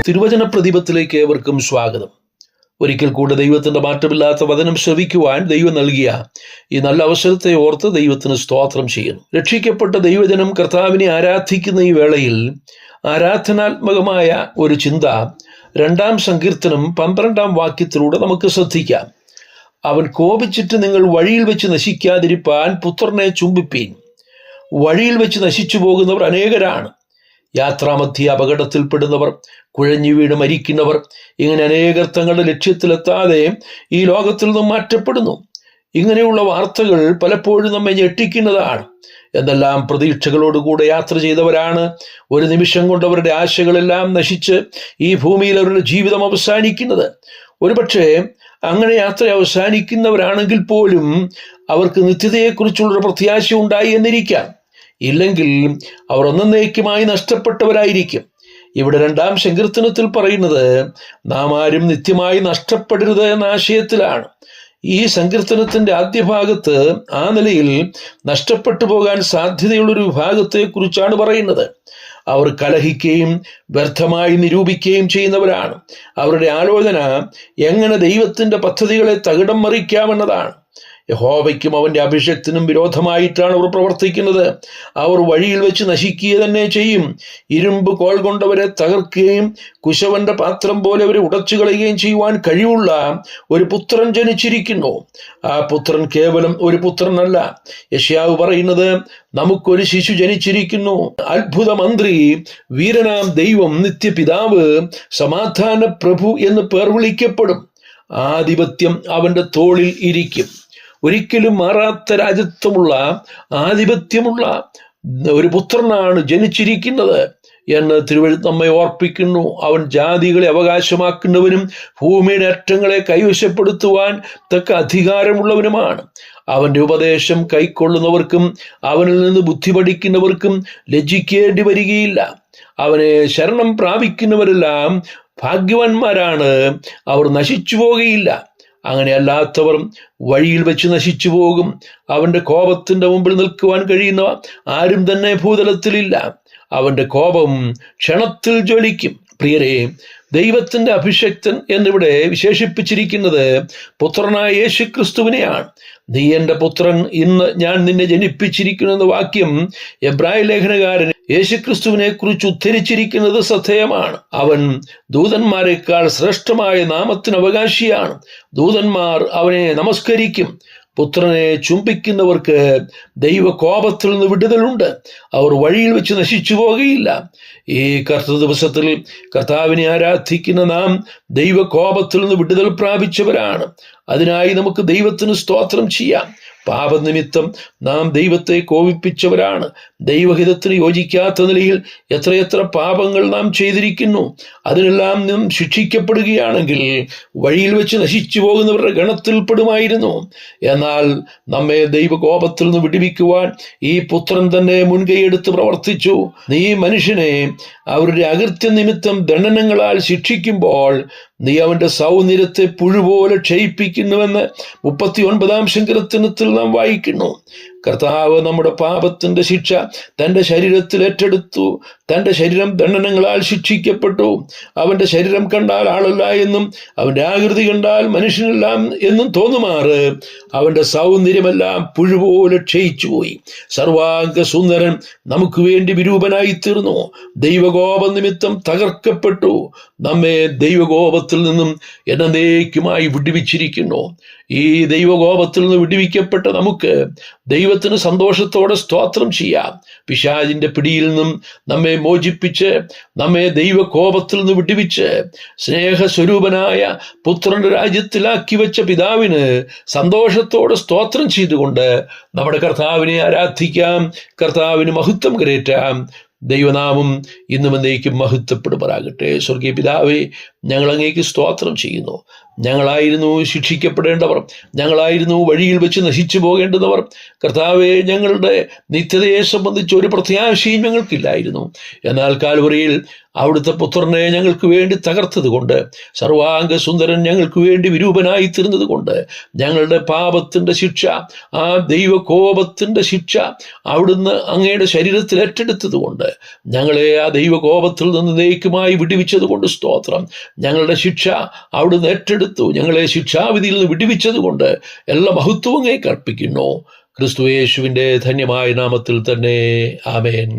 തിരുവചന പ്രതിപത്തിലേക്ക് ഏവർക്കും സ്വാഗതം. ഒരിക്കൽ കൂടെ ദൈവത്തിൻ്റെ മാറ്റമില്ലാത്ത വചനം ശ്രവിക്കുവാൻ ദൈവം നൽകിയ ഈ നല്ല അവസരത്തെ ഓർത്ത് ദൈവത്തിന് സ്തോത്രം ചെയ്യുന്നു. രക്ഷിക്കപ്പെട്ട ദൈവജനം കർത്താവിനെ ആരാധിക്കുന്ന ഈ വേളയിൽ ആരാധനാത്മകമായ ഒരു ചിന്ത 2-ാം സങ്കീർത്തനം 12-ാം വാക്യത്തിലൂടെ നമുക്ക് ശ്രദ്ധിക്കാം. അവൻ കോപിച്ചിട്ട് നിങ്ങൾ വഴിയിൽ വെച്ച് നശിക്കാതിരിപ്പാൻ പുത്രനെ ചുംബിപ്പീൻ. വഴിയിൽ വെച്ച് നശിച്ചു പോകുന്നവർ അനേകരാണ്. യാത്രാമധ്യ അപകടത്തിൽപ്പെടുന്നവർ, കുഴഞ്ഞു വീട് മരിക്കുന്നവർ, ഇങ്ങനെ അനേകർ തങ്ങളുടെ ലക്ഷ്യത്തിലെത്താതെ ഈ ലോകത്തിൽ നിന്നും മാറ്റപ്പെടുന്നു. ഇങ്ങനെയുള്ള വാർത്തകൾ പലപ്പോഴും നമ്മെ ഞെട്ടിക്കുന്നതാണ്. എന്തെല്ലാം പ്രതീക്ഷകളോടുകൂടെ യാത്ര ചെയ്തവരാണ്. ഒരു നിമിഷം കൊണ്ട് അവരുടെ ആശകളെല്ലാം നശിച്ച് ഈ ഭൂമിയിൽ അവരുടെ ജീവിതം അവസാനിക്കുന്നത്. ഒരുപക്ഷെ അങ്ങനെ യാത്ര അവസാനിക്കുന്നവരാണെങ്കിൽ പോലും അവർക്ക് നിത്യതയെക്കുറിച്ചുള്ളൊരു പ്രത്യാശ ഉണ്ടായി എന്നിരിക്കാം. ഇല്ലെങ്കിൽ അവർ എന്നേക്കുമായി നഷ്ടപ്പെട്ടവരായിരിക്കും. ഇവിടെ 2-ാം സങ്കീർത്തനത്തിൽ പറയുന്നത് നാം ആരും നിത്യമായി നഷ്ടപ്പെടരുത് എന്ന ആശയത്തിലാണ്. ഈ സങ്കീർത്തനത്തിന്റെ ആദ്യ ഭാഗത്ത് ആ നിലയിൽ നഷ്ടപ്പെട്ടു പോകാൻ സാധ്യതയുള്ളൊരു വിഭാഗത്തെ കുറിച്ചാണ് പറയുന്നത്. അവർ കലഹിക്കുകയും വ്യർത്ഥമായി നിരൂപിക്കുകയും ചെയ്യുന്നവരാണ്. അവരുടെ ആലോചന എങ്ങനെ ദൈവത്തിന്റെ പദ്ധതികളെ തകിടം മറിക്കാമെന്നതാണ്. യഹോവയ്ക്കും അവന്റെ അഭിഷേകത്തിനും വിരോധമായിട്ടാണ് അവർ പ്രവർത്തിക്കുന്നത്. അവർ വഴിയിൽ വെച്ച് നശിക്കുക തന്നെ ചെയ്യും. ഇരുമ്പ് കോൽ കൊണ്ടവരെ തകർക്കുകയും കുശവന്റെ പാത്രം പോലെ അവരെ ഉടച്ചു കളയുകയും ചെയ്യുവാൻ കഴിവുള്ള ഒരു പുത്രൻ ജനിച്ചിരിക്കുന്നു. ആ പുത്രൻ കേവലം ഒരു പുത്രനല്ല. യെശയ്യാവ് പറയുന്നത് നമുക്കൊരു ശിശു ജനിച്ചിരിക്കുന്നു, അത്ഭുത മന്ത്രി, വീരനാം ദൈവം, നിത്യപിതാവ്, സമാധാന പ്രഭു എന്ന് പേർ വിളിക്കപ്പെടും. ആധിപത്യം അവന്റെ തോളിൽ ഇരിക്കും. ഒരിക്കലും മാറാത്ത രാജ്യത്വമുള്ള ആധിപത്യമുള്ള ഒരു പുത്രനാണ് ജനിച്ചിരിക്കുന്നത് എന്ന് തിരുവെഴുത്ത് നമ്മെ ഓർപ്പിക്കുന്നു. അവൻ ജാതികളെ അവകാശമാക്കുന്നവനും ഭൂമിയുടെ അറ്റങ്ങളെ കൈവശപ്പെടുത്തുവാൻ തക്ക അധികാരമുള്ളവനുമാണ്. അവന്റെ ഉപദേശം കൈക്കൊള്ളുന്നവർക്കും അവനിൽ നിന്ന് ബുദ്ധി പഠിക്കുന്നവർക്കും ലജ്ജിക്കേണ്ടി വരികയില്ല. അവനെ ശരണം പ്രാപിക്കുന്നവരെല്ലാം ഭാഗ്യവാന്മാരാണ്, അവർ നശിച്ചു പോകുകയില്ല. അങ്ങനെ അല്ലാത്തവർ വഴിയിൽ വെച്ച് നശിച്ചു പോകും. അവന്റെ കോപത്തിന്റെ മുമ്പിൽ നിൽക്കുവാൻ കഴിയുന്ന ആരും തന്നെ ഭൂതലത്തിലില്ല. അവന്റെ കോപം ക്ഷണത്തിൽ ജ്വലിക്കും. പ്രിയരെ, ദൈവത്തിന്റെ അഭിഷക്തൻ എന്നിവിടെ വിശേഷിപ്പിച്ചിരിക്കുന്നത് പുത്രനായ യേശുക്രിസ്തുവിനെയാണ്. നീ എൻ്റെ പുത്രൻ, ഇന്ന് ഞാൻ നിന്നെ ജനിപ്പിച്ചിരിക്കുന്നു എന്ന വാക്യം എബ്രായ ലേഖനകാരൻ യേശുക്രിസ്തുവിനെ കുറിച്ച് ഉദ്ധരിച്ചിരിക്കുന്നത് ശ്രദ്ധേയമാണ്. അവൻ ദൂതന്മാരെക്കാൾ ശ്രേഷ്ഠമായ നാമത്തിന് അവകാശിയാണ്. ദൂതന്മാർ അവനെ നമസ്കരിക്കും. പുത്രനെ ചുംബിക്കുന്നവർക്ക് ദൈവകോപത്തിൽ നിന്ന് വിടുതലുണ്ട്. അവർ വഴിയിൽ വെച്ച് നശിച്ചു പോകുകയില്ല. ഈ കർത്തൃ ദിവസത്തിൽ കർത്താവിനെ ആരാധിക്കുന്ന നാം ദൈവകോപത്തിൽ നിന്ന് വിടുതൽ പ്രാപിച്ചവരാണ്. അതിനായി നമുക്ക് ദൈവത്തിന് സ്തോത്രം ചെയ്യാം. പാപനിമിത്തം നാം ദൈവത്തെ കോപിപ്പിച്ചവരാണ്. ദൈവഹിതത്തിന് യോജിക്കാത്ത നിലയിൽ എത്രയെത്ര പാപങ്ങൾ നാം ചെയ്തിരിക്കുന്നു. അതിനെല്ലാം നാം ശിക്ഷിക്കപ്പെടുകയാണെങ്കിൽ വഴിയിൽ വെച്ച് നശിച്ചു പോകുന്നവരുടെ ഗണത്തിൽപ്പെടുമായിരുന്നു. എന്നാൽ നമ്മെ ദൈവകോപത്തിൽ നിന്ന് വിടുവിക്കുവാൻ ഈ പുത്രൻ തന്നെ മുൻകൈയെടുത്ത് പ്രവർത്തിച്ചു. നീ മനുഷ്യനെ അവരുടെ അകൃത്യ നിമിത്തം ദണ്ഡനങ്ങളാൽ ശിക്ഷിക്കുമ്പോൾ നീ അവന്റെ സൗന്ദര്യത്തെ പുഴുപോലെ ക്ഷയിപ്പിക്കുന്നുവെന്ന് 39-ാം സങ്കീർത്തനത്തിൽ നാം വായിക്കുന്നു. കർത്താവ് നമ്മുടെ പാപത്തിന്റെ ശിക്ഷ തൻ്റെ ശരീരത്തിൽ ഏറ്റെടുത്തു. തൻ്റെ ശരീരം ദണ്ഡനങ്ങളാൽ ശിക്ഷിക്കപ്പെട്ടു. അവന്റെ ശരീരം കണ്ടാൽ ആളല്ല എന്നും അവന്റെ ആകൃതി കണ്ടാൽ മനുഷ്യനെല്ലാം എന്നും തോന്നുമാറ് അവന്റെ സൗന്ദര്യമെല്ലാം പുഴുപോലെ ക്ഷയിച്ചുപോയി. സർവാംഗ സുന്ദരൻ നമുക്ക് വേണ്ടി വിരൂപനായി തീർന്നു. ദൈവകോപ നിമിത്തം തകർക്കപ്പെട്ടു. നമ്മെ ദൈവകോപത്തിൽ നിന്നും എന്നേക്കുമായി വിടുവിച്ചിരിക്കുന്നു. ഈ ദൈവകോപത്തിൽ നിന്ന് വിടുവിക്കപ്പെട്ട നമുക്ക് ദൈവത്തിന് സന്തോഷത്തോടെ സ്തോത്രം ചെയ്യാം. പിശാചിന്റെ പിടിയിൽ നിന്നും നമ്മെ മോചിപ്പിച്ച് നമ്മെ ദൈവകോപത്തിൽ നിന്ന് വിടുവിച്ച് സ്നേഹസ്വരൂപനായ പുത്രന്റെ രാജ്യത്തിലാക്കി വെച്ച പിതാവിന് സന്തോഷത്തോടെ സ്തോത്രം ചെയ്തുകൊണ്ട് നമ്മുടെ കർത്താവിനെ ആരാധിക്കാം. കർത്താവിന് മഹത്വം കരേറ്റാം. ദൈവനാമം ഇന്നും എന്നേക്കും മഹത്വപ്പെടുമാറാകട്ടെ. സ്വർഗീയ പിതാവേ, ഞങ്ങൾ അങ്ങേക്ക് സ്തോത്രം ചെയ്യുന്നു. ഞങ്ങളായിരുന്നു ശിക്ഷിക്കപ്പെടേണ്ടവർ, ഞങ്ങളായിരുന്നു വഴിയിൽ വെച്ച് നശിച്ചു പോകേണ്ടുന്നവർ. കർത്താവെ, ഞങ്ങളുടെ നിത്യതയെ സംബന്ധിച്ച് ഒരു പ്രത്യാശയും ഞങ്ങൾക്കില്ലായിരുന്നു. എന്നാൽ കാൽവറിയിൽ അവിടുത്തെ പുത്രനെ ഞങ്ങൾക്ക് വേണ്ടി തകർത്തത് കൊണ്ട്, സർവാംഗ സുന്ദരൻ ഞങ്ങൾക്ക് വേണ്ടി വിരൂപനായി തീർന്നത് കൊണ്ട്, ഞങ്ങളുടെ പാപത്തിൻ്റെ ശിക്ഷ, ആ ദൈവകോപത്തിൻ്റെ ശിക്ഷ അവിടുന്ന് അങ്ങയുടെ ശരീരത്തിൽ ഏറ്റെടുത്തത് കൊണ്ട്, ഞങ്ങളെ ആ ദൈവകോപത്തിൽ നിന്ന് എന്നേക്കുമായി വിടുവിച്ചത് കൊണ്ട് സ്തോത്രം. ഞങ്ങളുടെ ശിക്ഷ അവിടുന്ന് ഏറ്റെടുത്തു. ഞങ്ങളെ ശിക്ഷാവിധിയിൽ നിന്ന് വിടുവിച്ചത് കൊണ്ട് എല്ലാ മഹത്വവും അങ്ങേക്ക് അർപ്പിക്കുന്നു. ക്രിസ്തുയേശുവിൻ്റെ ധന്യമായ നാമത്തിൽ തന്നെ. ആമേൻ.